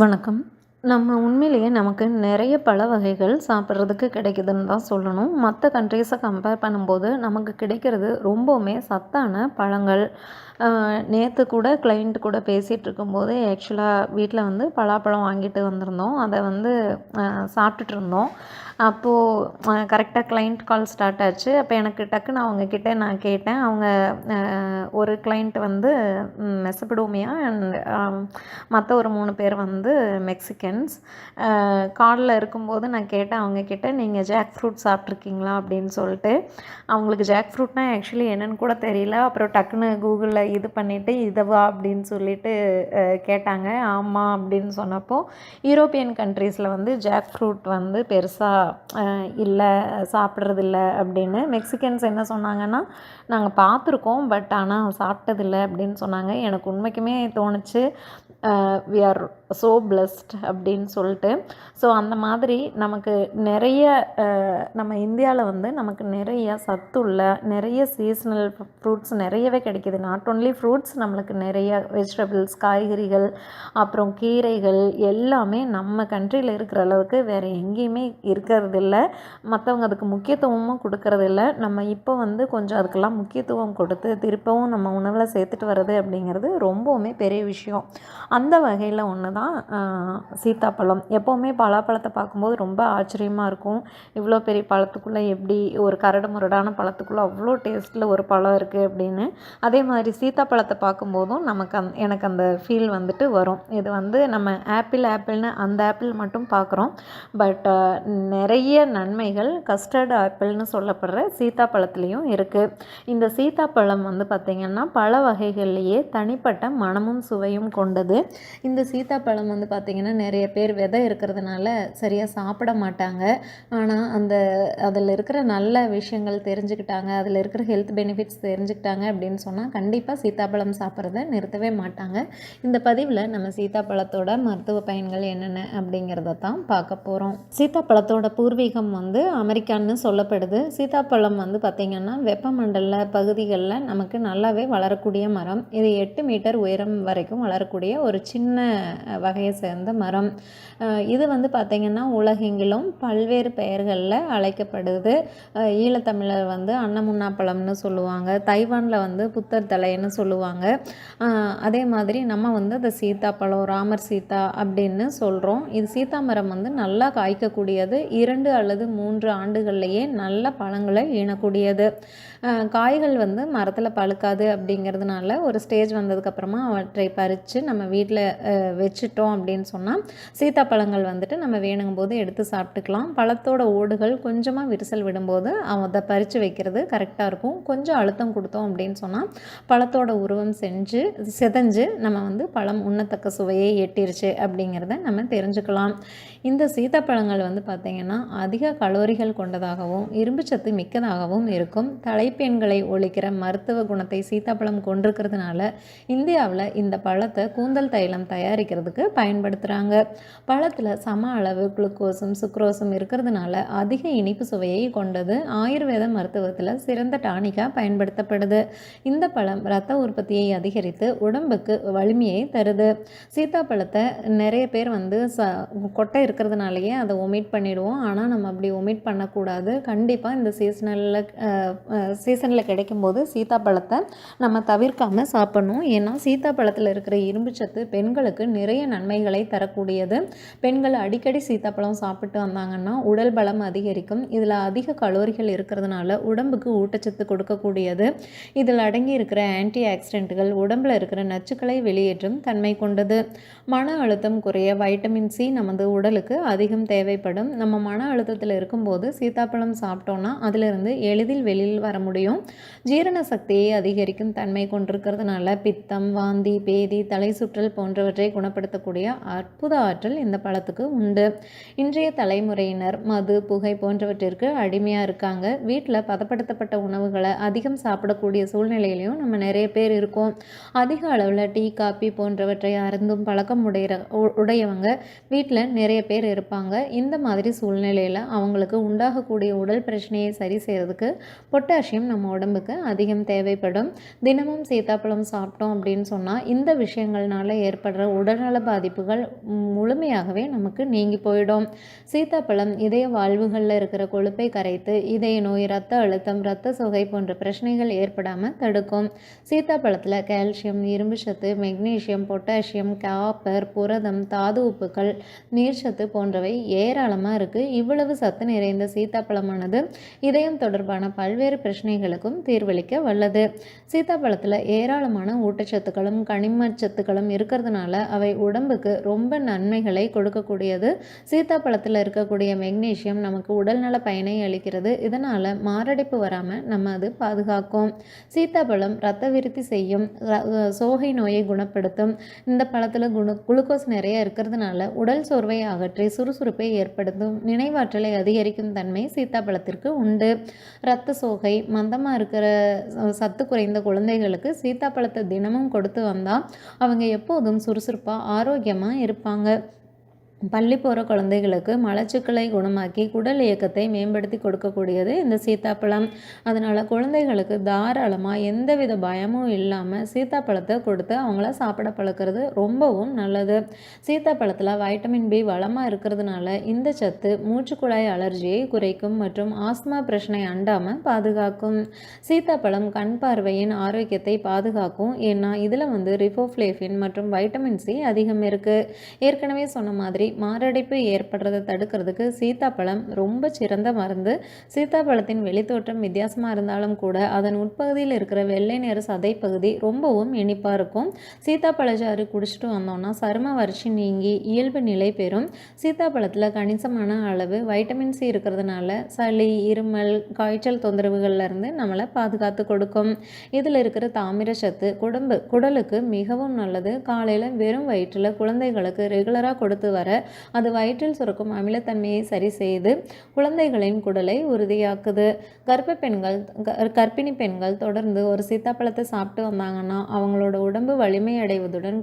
வணக்கம். நம்ம உண்மையிலேயே நமக்கு நிறைய பழ வகைகள் சாப்பிட்றதுக்கு கிடைக்குதுன்னு தான் சொல்லணும். மற்ற கண்ட்ரீஸை கம்பேர் பண்ணும்போது நமக்கு கிடைக்கிறது ரொம்பவுமே சத்தான பழங்கள். நேற்று கூட கிளைண்ட் கூட பேசிகிட்டு இருக்கும்போது ஆக்சுவலாக வீட்டில் வந்து பலாப்பழம் வாங்கிட்டு வந்திருந்தோம். அதை வந்து சாப்பிட்டுட்டு இருந்தோம். அப்போது கரெக்டாக கிளைண்ட் கால் ஸ்டார்ட் ஆச்சு. அப்போ எனக்கு டக்குன்னு அவங்கக்கிட்ட நான் கேட்டேன். அவங்க ஒரு கிளைண்ட் வந்து மெசபடோமியா அண்ட் மற்ற ஒரு 3 பேர் வந்து மெக்சிகன்ஸ். காலில் இருக்கும்போது நான் கேட்டேன் அவங்கக்கிட்ட, நீங்கள் ஜாக் ஃப்ரூட் சாப்பிட்ருக்கீங்களா அப்படின்னு சொல்லிட்டு. அவங்களுக்கு ஜாக் ஃப்ரூட்னா ஆக்சுவலி என்னென்னு கூட தெரியல. அப்புறம் டக்குன்னு கூகுளில் இது பண்ணிவிட்டு இதுவா அப்படின்னு சொல்லிட்டு கேட்டாங்க. ஆமாம் அப்படின்னு சொன்னப்போ, யூரோப்பியன் கண்ட்ரீஸில் வந்து ஜாக் ஃப்ரூட் வந்து பெருசாக இல்லை, சாப்பிட்றதில்ல அப்படின்னு. மெக்சிகன்ஸ் என்ன சொன்னாங்கன்னா, நாங்கள் பார்த்துருக்கோம் பட் ஆனால் சாப்பிட்டதில்ல அப்படின்னு சொன்னாங்க. எனக்கு உண்மைக்குமே தோணுச்சு, வி ஆர் ஸோ பிளெஸ்ட் அப்படின்னு சொல்லிட்டு. ஸோ அந்த மாதிரி நமக்கு நிறைய நம்ம இந்தியாவில் வந்து நமக்கு நிறைய சத்துள்ள நிறைய சீசனல் ஃப்ரூட்ஸ் நிறையவே கிடைக்கிது. நாட் ஒன்லி ஃப்ரூட்ஸ், நம்மளுக்கு நிறைய வெஜிடபிள்ஸ், காய்கறிகள், அப்புறம் கீரைகள் எல்லாமே நம்ம கண்ட்ரியில் இருக்கிற அளவுக்கு வேறு எங்கேயுமே இருக்கிறதில்ல. மற்றவங்க அதுக்கு முக்கியத்துவமும் கொடுக்கறதில்ல. நம்ம இப்போ வந்து கொஞ்சம் அதுக்கெல்லாம் முக்கியத்துவம் கொடுத்து திருப்பவும் நம்ம உணவில் சேர்த்துட்டு வர்றது அப்படிங்கிறது ரொம்பவுமே பெரிய விஷயம். அந்த வகையில் ஒன்று தான் சீத்தாப்பழம். எப்போவுமே பலாப்பழத்தை பார்க்கும்போது ரொம்ப ஆச்சரியமாக இருக்கும். இவ்வளோ பெரிய பழத்துக்குள்ளே எப்படி ஒரு கரடு முரடான பழத்துக்குள்ளே அவ்வளோ டேஸ்ட்டில் ஒரு பழம் இருக்குது அப்படின்னு. அதே மாதிரி சீத்தாப்பழத்தை பார்க்கும்போதும் எனக்கு அந்த ஃபீல் வந்துட்டு வரும். இது வந்து நம்ம ஆப்பிள்னு அந்த ஆப்பிள் மட்டும் பார்க்குறோம். பட் நிறைய நன்மைகள் கஸ்டர்டு ஆப்பிள்னு சொல்லப்படுற சீத்தாப்பழத்துலேயும் இருக்குது. இந்த சீத்தாப்பழம் வந்து பார்த்திங்கன்னா பல வகைகள்லேயே தனிப்பட்ட மணமும் சுவையும் கொண்டது. இந்த சீத்தாப்பழம் வந்து பார்த்திங்கன்னா நிறைய பேர் விதை இருக்கிறதுனால சரியாக சாப்பிட மாட்டாங்க. ஆனால் அதில் இருக்கிற நல்ல விஷயங்கள் தெரிஞ்சுக்கிட்டாங்க, அதில் இருக்கிற ஹெல்த் பெனிஃபிட்ஸ் தெரிஞ்சுக்கிட்டாங்க அப்படின்னு சொன்னால் கண்டிப்பாக சீத்தாப்பழம் சாப்பிட்றத நிறுத்தவே மாட்டாங்க. இந்த பதிவில் நம்ம சீத்தாப்பழத்தோட மருத்துவ பயன்கள் என்னென்ன அப்படிங்கிறத தான் பார்க்க போகிறோம். சீத்தாப்பழத்தோட பூர்வீகம் வந்து அமெரிக்கான்னு சொல்லப்படுது. சீத்தாப்பழம் வந்து பார்த்திங்கன்னா வெப்பமண்டல பகுதிகளில் நமக்கு நல்லாவே வளரக்கூடிய மரம். இது 8 மீட்டர் உயரம் வரைக்கும் வளரக்கூடிய ஒரு சின்ன வகையை சேர்ந்த மரம். இது வந்து பார்த்திங்கன்னா உலகெங்கிலும் பல்வேறு பெயர்களில் அழைக்கப்படுது. ஈழத்தமிழர் வந்து அன்னமுன்னா பழம்னு சொல்லுவாங்க, தைவானில் வந்து புத்தர் தலைன்னு சொல்லுவாங்க. அதே மாதிரி நம்ம வந்து அதை சீத்தாப்பழம், ராமர் சீத்தா அப்படின்னு சொல்கிறோம். இது சீத்தா மரம் வந்து நல்லா காய்க்கக்கூடியது. 2 அல்லது 3 ஆண்டுகள்லேயே நல்ல பழங்களை ஈனக்கூடியது. காய்கள் வந்து மரத்தில் பழுக்காது அப்படிங்கிறதுனால ஒரு ஸ்டேஜ் வந்ததுக்கப்புறமா அவற்றை பறித்து நம்ம வீட்டில் வச்சிட்டோம் அப்படின்னு சொன்னால் சீத்தாப்பழங்கள் வந்துட்டு நம்ம வேணுங்கும் போது எடுத்து சாப்பிட்டுக்கலாம். பழத்தோட ஓடுகள் கொஞ்சமாக விரிசல் விடும்போது அதை பறித்து வைக்கிறது கரெக்டாக இருக்கும். கொஞ்சம் அழுத்தம் கொடுத்தோம் அப்படின்னு சொன்னால் பழத்தோட உருவம் சிதைஞ்சு நம்ம வந்து பழம் உண்ணத்தக்க சுவையை எட்டிருச்சு அப்படிங்கிறத நம்ம தெரிஞ்சுக்கலாம். இந்த சீத்தாப்பழங்கள் வந்து பார்த்திங்கன்னா அதிக கலோரிகள் கொண்டதாகவும் இரும்புச்சத்து மிக்கதாகவும் இருக்கும். தலைப்பேன்களை ஒழிக்கிற மருத்துவ குணத்தை சீத்தாப்பழம் கொண்டிருக்கிறதுனால இந்தியாவில் இந்த பழத்தை கூந்தல் தைலம் தயாரிக்கிறதுக்கு பயன்படுத்துகிறாங்க. பழத்தில் சம அளவு குளுக்கோஸும் சுக்ரோஸும் இருக்கிறதுனால அதிக இனிப்பு சுவையை கொண்டது. ஆயுர்வேத மருத்துவத்தில் சிறந்த டானிக்காக பயன்படுத்தப்படுது. இந்த பழம் இரத்த உற்பத்தியை அதிகரித்து உடம்புக்கு வலிமையை தருது. சீத்தாப்பழத்தை நிறைய பேர் வந்து கொட்டை இருக்கிறதுனாலேயே அதை ஒமிட் பண்ணிடுவோம். ஆனால் நம்ம அப்படி ஒமிட் பண்ணக்கூடாது. கண்டிப்பாக இந்த சீசனில் கிடைக்கும்போது சீத்தாப்பழத்தை நம்ம தவிர்க்காமல் சாப்பிடணும். ஏன்னா சீத்தாப்பழத்தில் இருக்கிற இரும்புச்சத்து பெண்களுக்கு நிறைய நன்மைகளை தரக்கூடியது. பெண்கள் அடிக்கடி சீத்தாப்பழம் சாப்பிட்டு வந்தாங்கன்னா உடல் பலம் அதிகரிக்கும். இதில் அதிக கலோரிகள் இருக்கிறதுனால உடம்புக்கு ஊட்டச்சத்து கொடுக்கக்கூடியது. இதில் அடங்கி இருக்கிற ஆன்டி ஆக்சிடென்ட்கள் உடம்பில் இருக்கிற நச்சுக்களை வெளியேற்றும் தன்மை கொண்டது. மன அழுத்தம் குறைய வைட்டமின் சி நமது உடலுக்கு அதிகம் தேவைப்படும். நம்ம மன அழுத்தத்தில் இருக்கும்போது சீத்தாப்பழம் சாப்பிட்டோன்னா அதிலிருந்து எளிதில் வெளியில் வர முடியும். ஜீரண சக்தியை அதிகரிக்கும் தன்மை கொண்டிருக்கிறதுனால பித்தம், வாந்தி, பேதி, தலை சுற்றல் போன்றவற்றை குணப்படுத்தக்கூடிய அற்புத ஆற்றல் இந்த பழத்துக்கு உண்டு. இன்றைய தலைமுறையினர் மது, புகை போன்றவற்றிற்கு அடிமையாக இருக்காங்க. வீட்டில் பதப்படுத்தப்பட்ட உணவுகளை அதிகம் சாப்பிடக்கூடிய சூழ்நிலையிலையும் நம்ம நிறைய பேர் இருக்கோம். அதிக அளவில் டீ, காப்பி போன்றவற்றை அருந்தும் பழக்கம் உடையவங்க வீட்டில் நிறைய பேர் இருப்பாங்க. இந்த மாதிரி சூழ்நிலையில் அவங்களுக்கு உண்டாகக்கூடிய உடல் பிரச்சனையை சரி செய்கிறதுக்கு பொட்டாசியம் நம்ம உடம்புக்கு அதிகம் தேவைப்படும். தினமும் சீத்தாப்பழம் சாப்பிட்டோம் அப்படின்னு சொன்னால் இந்த விஷயங்கள்னால ஏற்படுற உடல்நல பாதிப்புகள் முழுமையாகவே நமக்கு நீங்கி போயிடும். சீத்தாப்பழம் இதய வாழ்வுகளில் இருக்கிற கொழுப்பை கரைத்து இதய நோய், இரத்த அழுத்தம், இரத்த சோகை போன்ற பிரச்சனைகள் ஏற்படாமல் தடுக்கும். சீத்தாப்பழத்தில் கால்சியம், இரும்பு சத்து, மெக்னீசியம், பொட்டாசியம், காப்பர், புரதம், தாது உப்புக்கள், நீர்ச்சத்து போன்றவை ஏராளமாக இருக்குது. இவ்வளவு சத்து நிறைந்த சீத்தாப்பழமானது இதயம் தொடர்பான பல்வேறு பிரச்சனைகளுக்கும் தீர்வளிக்க வல்லது. சீத்தாப்பழத்தில் ஏராளமான ஊட்டச்சத்துக்களும் கனிமச்சத்துக்களும் இருக்கிறதுனால அவை உடம்புக்கு ரொம்ப நன்மைகளை கொடுக்கக்கூடியது. சீத்தாப்பழத்தில் இருக்கக்கூடிய மெக்னீசியம் நமக்கு உடல்நல பயனை அளிக்கிறது. இதனால் மாரடைப்பு வராமல் நம்ம அது பாதுகாக்கும். சீத்தாப்பழம் இரத்த விருத்தி செய்யும், சோகை நோயை குணப்படுத்தும். இந்த பழத்தில் குளுக்கோஸ் நிறைய இருக்கிறதுனால உடல் சோர்வை அகற்றி சுறுசுறுப்பை ஏற்படுத்தும், நினைவாற்றலை அதிகரிக்கும் தன்மை சீத்தாப்பழத்திற்கு உண்டு. இரத்த சோகை, மந்தமாக இருக்கிற சத்து குறைந்த குழந்தைகளுக்கு சீத்தாப்பழத்தை தினமும் கொடுத்து வந்தால் அவங்க எப்போதும் சுறுசுறுப்பாக ஆரோக்கியமாக இருப்பாங்க. பள்ளி போகிற குழந்தைகளுக்கு மலச்சிக்கலை குணமாக்கி குடல் இயக்கத்தை மேம்படுத்தி கொடுக்கக்கூடியது இந்த சீத்தாப்பழம். அதனால் குழந்தைகளுக்கு தாராளமாக எந்தவித பயமும் இல்லாமல் சீத்தாப்பழத்தை கொடுத்து அவங்கள சாப்பிட பழக்கிறது ரொம்பவும் நல்லது. சீத்தாப்பழத்தில் வைட்டமின் பி வளமாக இருக்கிறதுனால இந்த சத்து மூச்சுக்குழாய் அலர்ஜியை குறைக்கும் மற்றும் ஆஸ்மா பிரச்சனை அண்டாமல் பாதுகாக்கும். சீத்தாப்பழம் கண் பார்வையின் ஆரோக்கியத்தை பாதுகாக்கும். ஏன்னா இதில் ரிபோஃப்ளேவின் மற்றும் வைட்டமின் சி அதிகம் இருக்குது. ஏற்கனவே சொன்ன மாதிரி மாரடைப்பு ஏற்படுறதை தடுக்கிறதுக்கு சீத்தாப்பழம் ரொம்ப சிறந்த மருந்து. சீத்தாப்பழத்தின் வெளித்தோற்றம் வித்தியாசமாக இருந்தாலும் கூட அதன் உட்பகுதியில் இருக்கிற வெள்ளை நிற சதை பகுதி ரொம்பவும் இனிப்பாக இருக்கும். சீத்தாப்பழச்சாறு குடிச்சிட்டு வந்தோம்னா சரும வறட்சி நீங்கி இயல்பு நிலை பெறும். சீத்தாப்பழத்தில் கணிசமான அளவு வைட்டமின் சி இருக்கிறதுனால சளி, இருமல், காய்ச்சல் தொந்தரவுகள்லேருந்து நம்மளை பாதுகாத்து கொடுக்கும். இதில் இருக்கிற தாமிர சத்து குடலுக்கு மிகவும் நல்லது. காலையில் வெறும் வயிற்றில் குழந்தைகளுக்கு ரெகுலராக கொடுத்து வர அது வயிற்றில் சுரக்கும் அமிலத்தன்மையை சரி செய்து குழந்தைகளின் குடலை உறுதியாக்குது. கர்ப்பிணி பெண்கள் தொடர்ந்து ஒரு சீத்தாப்பழத்தை சாப்பிட்டு வந்தாங்கன்னா அவங்களோட உடம்பு வலிமை அடைவதுடன்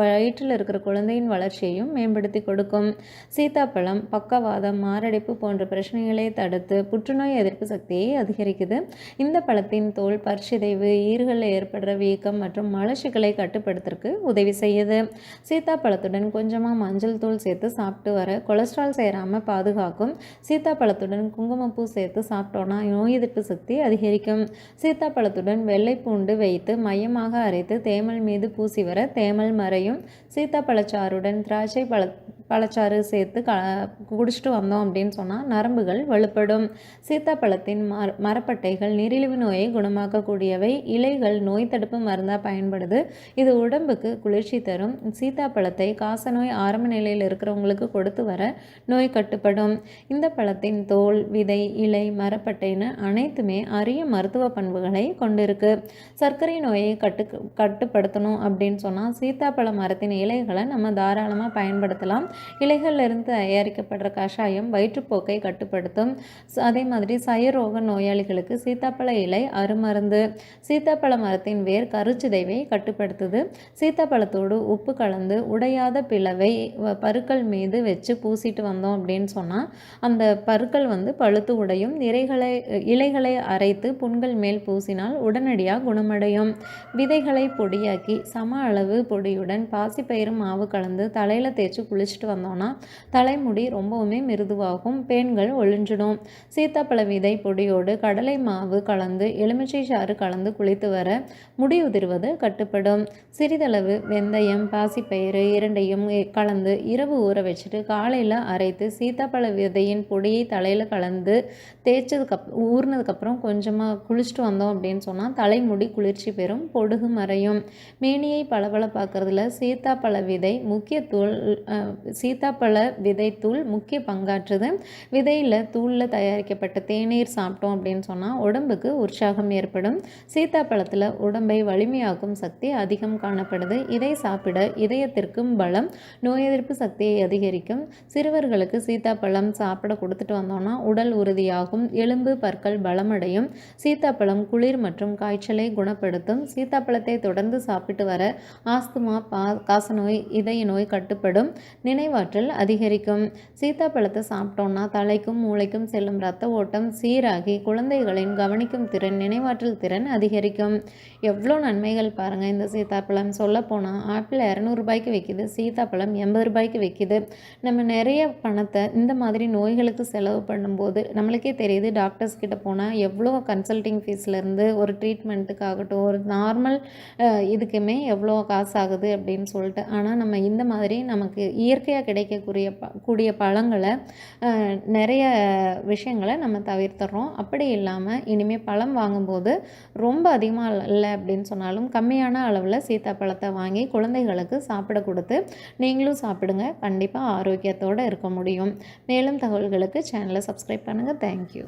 வயிற்றில் இருக்கிற குழந்தையின் வளர்ச்சியையும் மேம்படுத்தி கொடுக்கும். சீத்தாப்பழம் பக்கவாதம், மாரடைப்பு போன்ற பிரச்சனைகளை தடுத்து புற்றுநோய் எதிர்ப்பு சக்தியை அதிகரிக்குது. இந்த பழத்தின் தோல் பற்சிதைவு, ஈறுகளில் ஏற்படுற வீக்கம் மற்றும் மலச்சிக்கலை கட்டுப்படுத்துறதுக்கு உதவி செய்யுது. சீத்தாப்பழத்துடன் கொஞ்சமாக மஞ்சள் தூள் சேர்த்து சாப்பிட்டு வர கொலஸ்ட்ரால் சேராமல் பாதுகாக்கும். சீத்தாப்பழத்துடன் குங்குமப்பூ சேர்த்து சாப்பிட்டோன்னா நோய் எதிர்ப்பு சக்தி அதிகரிக்கும். சீத்தாப்பழத்துடன் வெள்ளை பூண்டு வைத்து மையமாக அரைத்து தேமல் மீது பூசி வர தேமல் மறையும். சீத்தாப்பழச்சாறுடன் திராட்சை பழச்சாறு சேர்த்து குடிச்சிட்டு வந்தோம் அப்படின்னு சொன்னால் நரம்புகள் வலுப்படும். சீத்தாப்பழத்தின் மரப்பட்டைகள் நீரிழிவு நோயை குணமாக்கக்கூடியவை. இலைகள் நோய் தடுப்பு மருந்தாக பயன்படுது. இது உடம்புக்கு குளிர்ச்சி தரும். சீத்தாப்பழத்தை காசநோய் ஆரம்ப நிலையில் இருக்கிறவங்களுக்கு கொடுத்து வர நோய் கட்டுப்படும். இந்த பழத்தின் தோல், விதை, இலை, மரப்பட்டைன்னு அனைத்துமே அரிய மருத்துவ பண்புகளை கொண்டிருக்கு. சர்க்கரை நோயை கட்டுப்படுத்தணும் அப்படின்னு சொன்னால் சீத்தாப்பழ மரத்தின் இலைகளை நம்ம தாராளமாக பயன்படுத்தலாம். இலைகளிலிருந்து தயாரிக்கப்படுற கஷாயம் வயிற்றுப்போக்கை கட்டுப்படுத்தும். அதே மாதிரி சயரோக நோயாளிகளுக்கு சீத்தாப்பழ இலை அருமருந்து. சீத்தாப்பழ மரத்தின் வேர் கருச்சிதைவை கட்டுப்படுத்துது. சீத்தாப்பழத்தோடு உப்பு கலந்து உடையாத பிளவை பருக்கள் மீது வச்சு பூசிட்டு வந்தோம் அப்படின்னு சொன்னால் அந்த பருக்கள் பழுத்து உடையும். இலைகளை அரைத்து புண்கள் மேல் பூசினால் உடனடியாக குணமடையும். விதைகளை பொடியாக்கி சம அளவு பொடியுடன் பாசிப்பயிறு மாவு கலந்து தலையில் தேய்ச்சி குளிச்சுட்டு வந்தோம்னா தலைமுடி ரொம்பவுமே மிருதுவாகும், பேன்கள் ஒளிஞ்சிடும். சீத்தாப்பழ விதை பொடியோடு கடலை மாவு கலந்து எலுமிச்சை சாறு கலந்து குளித்து வர முடி உதிர்வது கட்டுப்படும். சிறிதளவு வெந்தயம், பாசிப்பயிறு இரண்டையும் கலந்து இரவு ஊற வச்சுட்டு காலையில் அரைத்து சீத்தாப்பழ விதையின் பொடியை தலையில் கலந்து ஊறினதுக்கப்புறம் கொஞ்சமாக குளிச்சுட்டு வந்தோம் அப்படின்னு சொன்னால் தலைமுடி குளிர்ச்சி பெறும், பொடுகு மறையும். மேனியை பளபளப்பாக்குறதுல சீத்தாப்பழ விதைத்தூள் முக்கிய பங்காற்றுது. விதையில் தூளில் தயாரிக்கப்பட்ட தேநீர் சாப்பிட்டோம் அப்படின்னு சொன்னால் உடம்புக்கு உற்சாகம் ஏற்படும். சீத்தாப்பழத்தில் உடம்பை வலிமையாக்கும் சக்தி அதிகம் காணப்படுது. இதை சாப்பிட இதயத்திற்கும் பலம், நோய் எதிர்ப்பு சக்தியை அதிகரிக்கும். சிறுவர்களுக்கு சீத்தாப்பழம் சாப்பிட கொடுத்துட்டு வந்தோம்னா உடல் உறுதியாகும், எலும்பு பற்கள் பலமடையும். சீத்தாப்பழம் குளிர் மற்றும் காய்ச்சலை குணப்படுத்தும். சீத்தாப்பழத்தை தொடர்ந்து சாப்பிட்டு வர ஆஸ்துமா, காசநோய், இதய நோய் கட்டுப்படும். நினைவாற்றல் அதிகரிக்கும். சீத்தாப்பழத்தை சாப்பிட்டோம்னா தலைக்கும் மூளைக்கும் செல்லும் இரத்த ஓட்டம் சீராகி குழந்தைகளின் கவனிக்கும் திறன், நினைவாற்றல் திறன் அதிகரிக்கும். எவ்வளோ நன்மைகள் பாருங்கள் இந்த சீத்தாப்பழம். சொல்லப்போனால் ஆப்பிள் 200 விற்கிது, சீத்தாப்பழம் 80 விற்கிது. நம்ம நிறைய பணத்தை இந்த மாதிரி நோய்களுக்கு செலவு பண்ணும்போது நம்மளுக்கே தெரியுது, டாக்டர்ஸ் கிட்ட போனால் எவ்வளோ கன்சல்டிங் ஃபீஸ்லேருந்து ஒரு ட்ரீட்மெண்ட்டுக்காகட்டும், ஒரு நார்மல் இதுக்குமே எவ்வளோ காசு ஆகுது அப்படின்னு சொல்லிட்டு. ஆனால் நம்ம இந்த மாதிரி நமக்கு இயற்கையாக கிடைக்கக்கூடிய கூடிய பழங்களை நிறைய விஷயங்களை நம்ம தவிர்த்துறோம். அப்படி இல்லாமல் இனிமேல் பழம் வாங்கும்போது ரொம்ப அதிகமாக இல்லை அப்படின்னு சொன்னாலும் கம்மியான அளவில் சீத்தாப்பழத்தை வாங்கி குழந்தைகளுக்கு சாப்பிட கொடுத்து நீங்களும் சாப்பிடுங்க. கண்டிப்பாக ஆரோக்கியத்தோடு இருக்க முடியும். மேலும் தகவல்களுக்கு சேனலை சப்ஸ்கிரைப் பண்ணுங்கள். தேங்க்யூ.